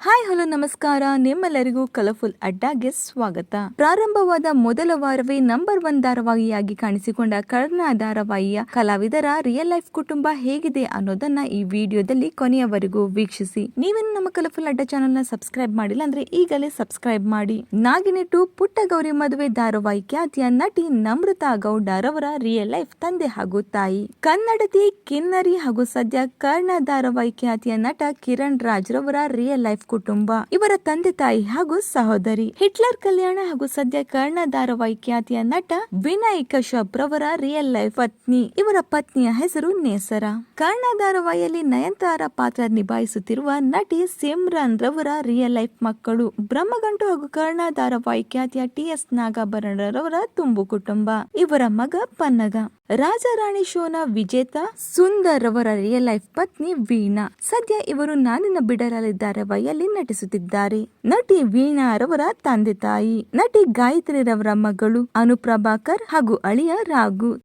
Hi hello ನಮಸ್ಕಾರ. ನಿಮ್ಮೆಲ್ಲರಿಗೂ colourful ಅಡ್ಡಾಗೆ ಸ್ವಾಗತ. ಪ್ರಾರಂಭವಾದ ಮೊದಲ ವಾರವೇ ನಂಬರ್ 1 ಧಾರಾವಾಹಿಯಾಗಿ ಕಾಣಿಸಿಕೊಂಡ ಕರ್ಣ ಧಾರಾವಾಹಿಯ ಕಲಾವಿದರ ರಿಯಲ್ ಲೈಫ್ ಕುಟುಂಬ ಹೇಗಿದೆ ಅನ್ನೋದನ್ನ ಈ ವಿಡಿಯೋದಲ್ಲಿ ಕೊನೆಯವರೆಗೂ ವೀಕ್ಷಿಸಿ. ನೀವೇನು ನಮ್ಮ ಕಲರ್ಫುಲ್ ಅಡ್ಡ ಚಾನೆಲ್ ನ ಸಬ್ಸ್ಕ್ರೈಬ್ ಮಾಡಿಲ್ಲ ಅಂದ್ರೆ ಈಗಲೇ ಸಬ್ಸ್ಕ್ರೈಬ್ ಮಾಡಿ. ನಾಗಿನೆಟ್ಟು ಪುಟ್ಟ ಗೌರಿ ಮದುವೆ ಧಾರಾವಾಹಿ ಖ್ಯಾತಿಯ ನಟಿ ನಮ್ರತಾ ಗೌಡರವರ ರಿಯಲ್ ಲೈಫ್ ತಂದೆ ಹಾಗೂ ತಾಯಿ, ಕನ್ನಡತಿ ಕಿನ್ನರಿ ಹಾಗೂ ಸದ್ಯ ಕರ್ಣ ಧಾರಾವಾಹಿ ಖ್ಯಾತಿಯ ನಟ ಕಿರಣ್ ರಾಜ್ ರವರ ರಿಯಲ್ ಲೈಫ್ ಕುಟುಂಬ, ಇವರ ತಂದೆ ತಾಯಿ ಹಾಗೂ ಸಹೋದರಿ, ಹಿಟ್ಲರ್ ಕಲ್ಯಾಣ ಹಾಗೂ ಸದ್ಯ ಕರ್ಣ ಧಾರಾವಾಹಿ ಖ್ಯಾತಿಯ ನಟ ವಿನಯ್ ಕಶ್ಯಪ್ ರವರ ರಿಯಲ್ ಲೈಫ್ ಪತ್ನಿ, ಇವರ ಪತ್ನಿಯ ಹೆಸರು ನೇಸರ. ಕರ್ಣ ಧಾರಾವಾಹಿಯಲ್ಲಿ ನಯನತಾರ ಪಾತ್ರ ನಿಭಾಯಿಸುತ್ತಿರುವ ನಟಿ ಸಿಮ್ರನ್ ರವರ ರಿಯಲ್ ಲೈಫ್ ಮಕ್ಕಳು ಬ್ರಹ್ಮಗಂಟು ಹಾಗೂ ಕರ್ಣ ಧಾರಾವಾಹಿ ಖ್ಯಾತಿಯ ಟಿ.ಎಸ್. ನಾಗಾಭರಣ ರವರ ತುಂಬು ಕುಟುಂಬ, ಇವರ ಮಗ ಪನ್ನಗ. ರಾಜಾರಾಣಿ ಶೋನ ವಿಜೇತ ಸುಂದರ್ ರವರ ರಿಯಲ್ ಲೈಫ್ ಪತ್ನಿ ವೀಣಾ, ಸದ್ಯ ಇವರು ನಾನಿನ ಬಿಡಲಾಲಿ ಧಾರಾವಾಹಿಯಲ್ಲಿ ನಟಿಸುತ್ತಿದ್ದಾರೆ. ನಟಿ ವೀಣಾ ರವರ ತಂದೆ ತಾಯಿ, ನಟಿ ಗಾಯತ್ರಿ ರವರ ಮಗಳು ಅನುಪ್ರಭಾಕರ್ ಹಾಗೂ ಅಳಿಯ ರಾಘು.